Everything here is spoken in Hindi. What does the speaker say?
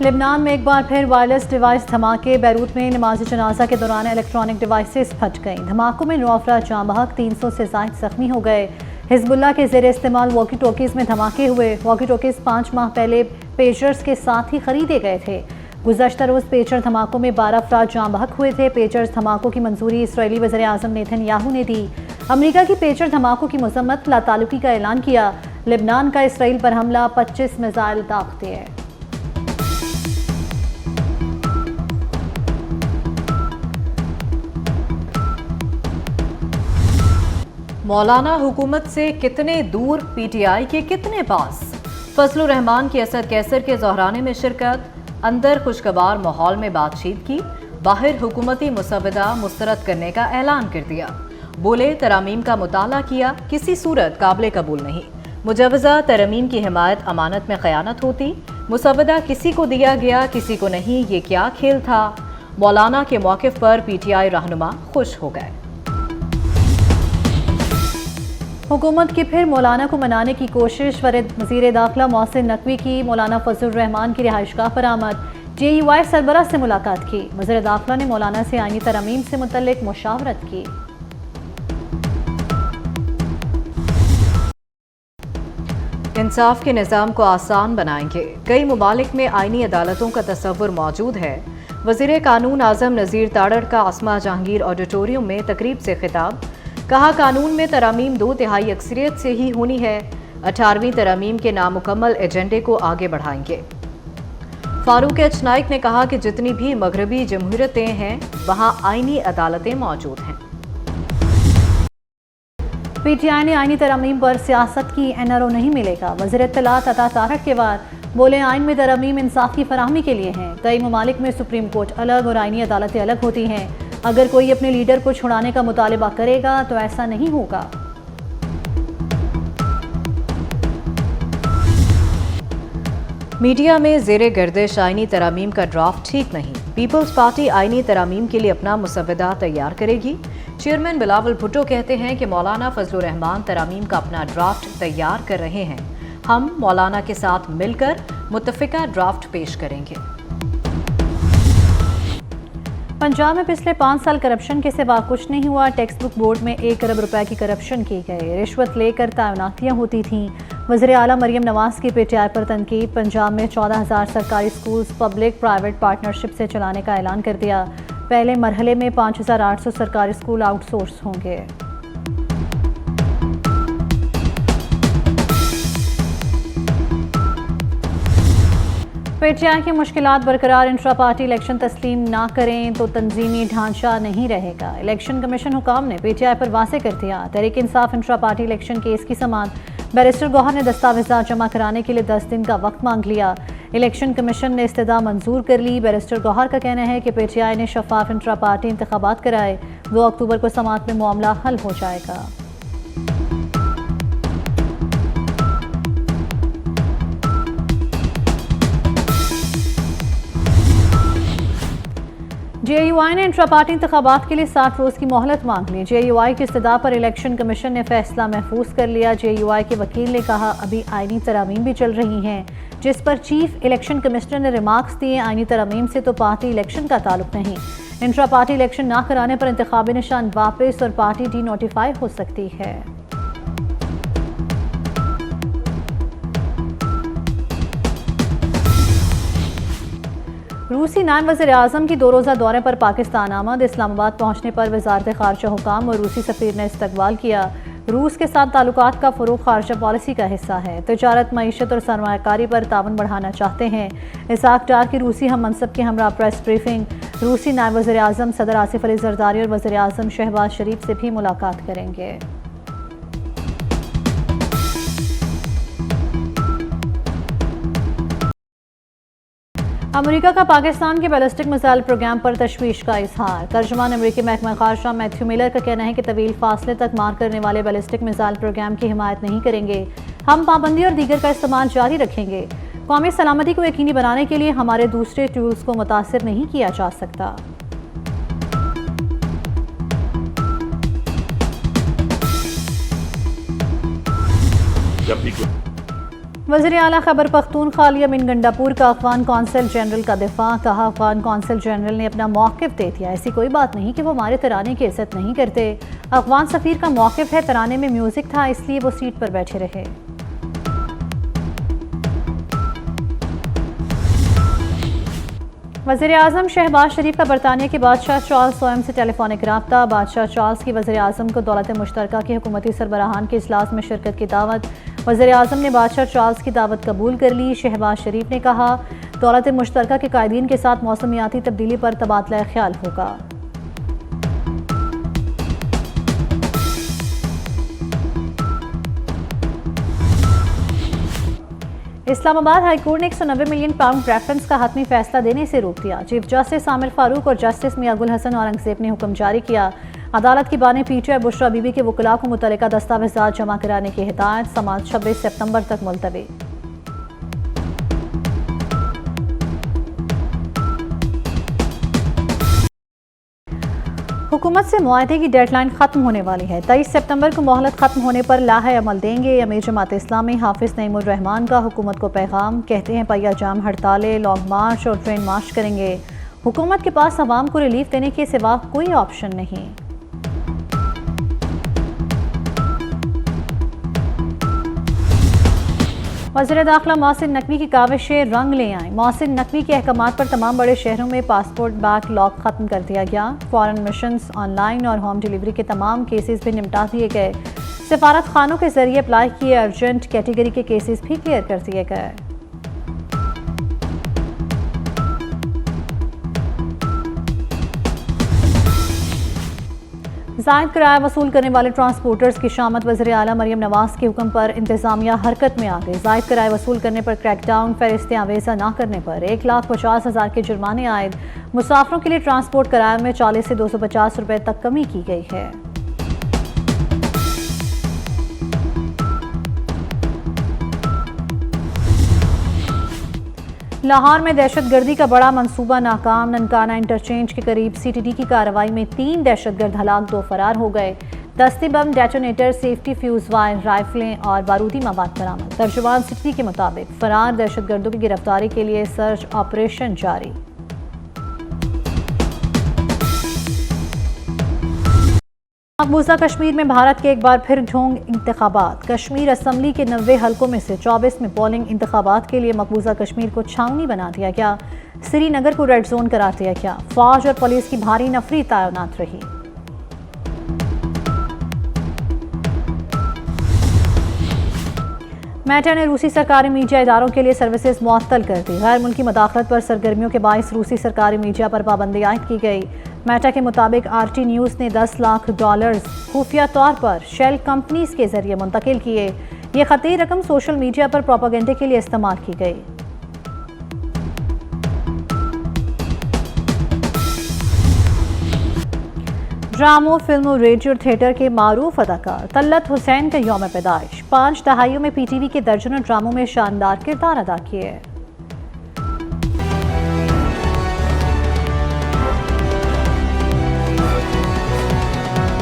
लेबनान में एक बार फिर वायरलेस डिवाइस धमाके। बैरूत में नमाज जनाजा के दौरान इलेक्ट्रॉनिक डिवाइसेस फट गईं। धमाकों में 9 अफराद जाँ बहक, 300 से ज़ायद जख्मी हो गए। हिजबुल्लाह के ज़ेर इस्तेमाल वॉकी टॉकीज़ में धमाके हुए। वॉकी टॉकीज़ 5 माह पहले पेजर्स के साथ ही खरीदे गए थे। गुज़श्ता रोज़ पेजर धमाकों में 12 अफराद जाँ बहक हुए थे। पेजर धमाकों की मंजूरी इसराइली वज़ीर आज़म नेतन्याहू ने दी। अमरीका की पेजर धमाकों की मजम्मत, लातालुकी का ऐलान किया। लेबनान का इसराइल पर हमला, 25 मिसाइल दाग दिए। मौलाना हुकूमत से कितने दूर, पीटीआई के कितने पास। फजलुर रहमान की असद कैसर के ज़ोहराने में शिरकत। अंदर खुशगवार माहौल में बातचीत की। बाहर हुकूमती मुसवदा मुस्तरद करने का ऐलान कर दिया। बोले तरामीम का मुताला किया, किसी सूरत काबिल कबूल नहीं। मुजवजा तरमीम की हिमायत अमानत में ख़यानत होती। मुसवदा किसी को दिया गया, किसी को नहीं, ये क्या खेल था। मौलाना के मौक़िफ़ पर पीटीआई रहनुमा खुश हो गए। हुकूमत की फिर मौलाना को मनाने की कोशिश। वज़ीर दाखिला मोहसिन नकवी की मौलाना फजलुर रहमान की रिहाइशगाह पर आमद। JUI सरबराह से मुलाकात की। वज़ीर दाखिला ने मौलाना से आईनी तरमीम से मुतल्लिक मुशावरत की। इंसाफ के निज़ाम को आसान बनाएंगे। कई मुमालिक में आईनी अदालतों का तस्वुर मौजूद है। वज़ीर कानून आज़म नज़ीर ताड़ड़ का आसमा जहांगीर ऑडिटोरियम में तकरीब से खिताब। कहा कानून में तरामीम 2/3 अक्सरियत से ही होनी है। 18वीं तरामीम के नामुकम्मल एजेंडे को आगे बढ़ाएंगे। फारूक एच नाइक ने कहा कि जितनी भी मगरबी जमहूरियतें हैं वहाँ आईनी अदालतें मौजूद हैं। पीटीआई ने आईनी तरामीम पर सियासत की, NRO नहीं मिलेगा। वज़ीर इत्तलात अता तारड़ के बाद बोले आइन में तरामीम इंसाफ की फराहमी के लिए हैं। कई ममालिक में सुप्रीम कोर्ट अलग और आईनी अदालतें अलग होती हैं। अगर कोई अपने लीडर को छुड़ाने का मुतालबा करेगा तो ऐसा नहीं होगा। मीडिया में ज़ेरे गर्दिश आईनी तरामीम का ड्राफ्ट ठीक नहीं। पीपल्स पार्टी आईनी तरामीम के लिए अपना मुसवदा तैयार करेगी। चेयरमैन बिलावल भुट्टो कहते हैं कि मौलाना फजलुर रहमान तरामीम का अपना ड्राफ्ट तैयार कर रहे हैं। हम मौलाना के साथ मिलकर मुत्तफिका ड्राफ्ट पेश करेंगे। पंजाब में पिछले 5 साल करप्शन के सिवा कुछ नहीं हुआ। टेक्स्ट बुक बोर्ड में 1 अरब रुपए की करप्शन की गई। रिश्वत लेकर तैनातियाँ होती थीं। वज़ीर आला मरियम नवाज की पीटीआई पर तनकीद। पंजाब में 14,000 सरकारी स्कूल्स पब्लिक प्राइवेट पार्टनरशिप से चलाने का ऐलान कर दिया। पहले मरहले में 5,800 सरकारी स्कूल आउटसोर्स होंगे। पीटीआई की मुश्किलात बरकरार। इंट्रा पार्टी इलेक्शन तस्लीम ना करें तो तंजीमी ढांचा नहीं रहेगा। इलेक्शन कमीशन हुकाम ने पीटीआई पर वाज़ेह कर दिया। Tehreek Insaf intra party election case की समाअत। बैरिस्टर गौहर ने दस्तावेज़ात जमा कराने के लिए 10 दिन का वक्त मांग लिया। इलेक्शन कमीशन ने इस्तदा मंजूर कर ली। बैरिस्टर गौहर का कहना है कि पीटीआई ने शफाफ इंट्रा पार्टी इंतखाबात कराए। 2 अक्टूबर को समाअत में मामला हल हो जाएगा। JUI ने इंट्रा पार्टी इंतखाबात के लिए 60 रोज़ की मोहलत मांग ली। JUI की इस्तदा पर इलेक्शन कमीशन ने फैसला महफूज कर लिया। JUI के वकील ने कहा अभी आईनी तरामीम भी चल रही हैं, जिस पर चीफ इलेक्शन कमिश्नर ने रिमार्क्स दिए। आईनी तरामीम से तो पार्टी इलेक्शन का ताल्लुक नहीं। इंट्रा पार्टी इलेक्शन ना कराने पर इंतखाबी निशान वापस और पार्टी डीनोटिफाई हो सकती है। रूसी नायब वज़ीर आज़म की 2 रोज़ा दौरे पर पाकिस्तान आमद। इस्लामाबाद पहुँचने पर वज़ारत ख़ारजा हुकाम और रूसी सफ़ीर ने इस्तकबाल किया। रूस के साथ ताल्लुकात का फ़रोग़ ख़ारजा पॉलिसी का हिस्सा है। तिजारत, मईशत और सरमायाकारी पर ताउन बढ़ाना चाहते हैं। इसहाक़ डार की रूसी हम मनसब के हमरा प्रेस ब्रीफिंग। रूसी नायब वज़ीर आज़म सदर आसिफ अली ज़रदारी और वज़ीर आज़म शहबाज शरीफ से भी मुलाकात करेंगे। अमेरिका का पाकिस्तान के बैलिस्टिक मिसाइल प्रोग्राम पर तशवीश का इजहार। तर्जुमान अमेरिकी महकमा ख़ारजा मैथ्यू मिलर का कहना है कि तवील फासले तक मार करने वाले बैलिस्टिक मिसाइल प्रोग्राम की हिमायत नहीं करेंगे। हम पाबंदी और दीगर का इस्तेमाल जारी रखेंगे। कौमी सलामती को यकीनी बनाने के लिए हमारे दूसरे टूल्स को मुतासिर नहीं किया जा सकता। वज़ीर आला खैबर पख्तूनख्वा अली अमीन गंडापुर का अफगान कौंसल जनरल का दिफा। कहा, अफगान कौंसल जनरल ने अपना मौक़िफ़ दे दिया। ऐसी कोई बात नहीं कि वो हमारे तराने की इज़्ज़त नहीं करते। अफगान सफ़ीर का मौक़िफ़ है तराने में म्यूज़िक था, इसलिए वो सीट पर बैठे रहे। वज़ीर आज़म शहबाज शरीफ का बरतानिया के बादशाह चार्ल्स स्वयं से टेलीफोनिक रब्ता। बादशाह चार्ल्स की वज़ीर आज़म को दौलत मुश्तरका के हुकूमती सरबराहान के इजलास में शिरकत की दावत। वज़ीर आज़म ने बादशाह चार्ल्स की दावत कबूल कर ली। शहबाज शरीफ ने कहा, दौलत मुश्तरका के कायदीन के साथ मौसमियाती तब्दीली पर तबादला ख्याल होगा। इस्लामाबाद हाईकोर्ट ने 190 मिलियन पाउंड रेफरेंस का हतमी फैसला देने से रोक दिया। चीफ जस्टिस आमिर फारूक और जस्टिस मियां गुल हसन औरंगजेब ने हुक्म जारी किया। अदालत की बानी पीटीआई बुशरा बीबी के वकला को मुतल्लिका दस्तावेज़ात जमा कराने की हिदायत। समाअत 26 सितंबर तक मुलतवी। हुकूमत से मुआहदे की डेडलाइन खत्म होने वाली है। 23 सितंबर को मोहलत खत्म होने पर लाहे अमल देंगे। अमीर जमात इस्लामी हाफिज नईमुर रहमान का हुकूमत को पैगाम। कहते हैं पहिया जाम हड़तालें, लॉन्ग मार्च और ट्रेन मार्च करेंगे। हुकूमत के पास अवाम को रिलीफ देने के सिवा कोई ऑप्शन नहीं। वज़ीर दाखिला मोहसिन नकवी की काविशें रंग ले आए। मोहसिन नकवी के अहकामात पर तमाम बड़े शहरों में पासपोर्ट बैकलॉग खत्म कर दिया गया। फॉरेन मिशंस, ऑनलाइन और होम डिलीवरी के तमाम केसेस भी निपटा दिए गए। सिफारत खानों के जरिए अप्लाई किए अर्जेंट कैटेगरी के केसेस भी क्लियर कर दिए गए। ज़ायद किराया वसूल करने वाले ट्रांसपोर्टर्स की शामत। वज़ीर आला मरियम नवाज के हुक्म पर इंतजामिया हरकत में आ गई। ज़ायद किराया वसूल करने पर क्रैकडाउन, फहरिस्तें आवेज़ा न करने पर 1,50,000 के जुर्माने आयद। मुसाफिरों के लिए ट्रांसपोर्ट किराया में 40 से 250 रुपये तक कमी की गई है। लाहौर में दहशतगर्दी का बड़ा मंसूबा नाकाम। ननकाना इंटरचेंज के करीब सीटीडी की कार्रवाई में 3 दहशतगर्द हलाक, 2 फरार हो गए। दस्ती बम, डेटोनेटर, सेफ्टी फ्यूज वायर, राइफलें और बारूदी मवाद बरामद। तर्जुमान सिटी के मुताबिक फरार दहशतगर्दों की गिरफ्तारी के लिए सर्च ऑपरेशन जारी। मकबूजा कश्मीर में भारत के एक बार फिर ढोंग इंतखाबात। कश्मीर असम्बली के 90 हलकों में से 24 में पोलिंग इंतखाबात के लिए मकबूजा कश्मीर को छावनी बना दिया गया। श्रीनगर को रेड जोन करार दिया गया। फौज और पुलिस की भारी नफरी तैनात रही। मेटा ने रूसी सरकारी मीडिया इदारों के लिए सर्विसेज मुअत्तल कर दी। गैर मुल्की मदाखलत पर सरगर्मियों के बाइस रूसी सरकारी मीडिया पर पाबंदी आयद की गई। मेटा के मुताबिक RT न्यूज़ ने $10 लाख खुफिया तौर पर शेल कंपनीज के जरिए मुंतकिल किए। ये खती रकम सोशल मीडिया पर प्रोपेगेंडे के लिए इस्तेमाल की गई। ड्रामों, फिल्मों, रेडियो, थिएटर के मारूफ अदाकार तल्लत हुसैन का यौम पैदाइश। 5 दहाइयों में PTV के दर्जनों ड्रामों में शानदार किरदार अदा किए।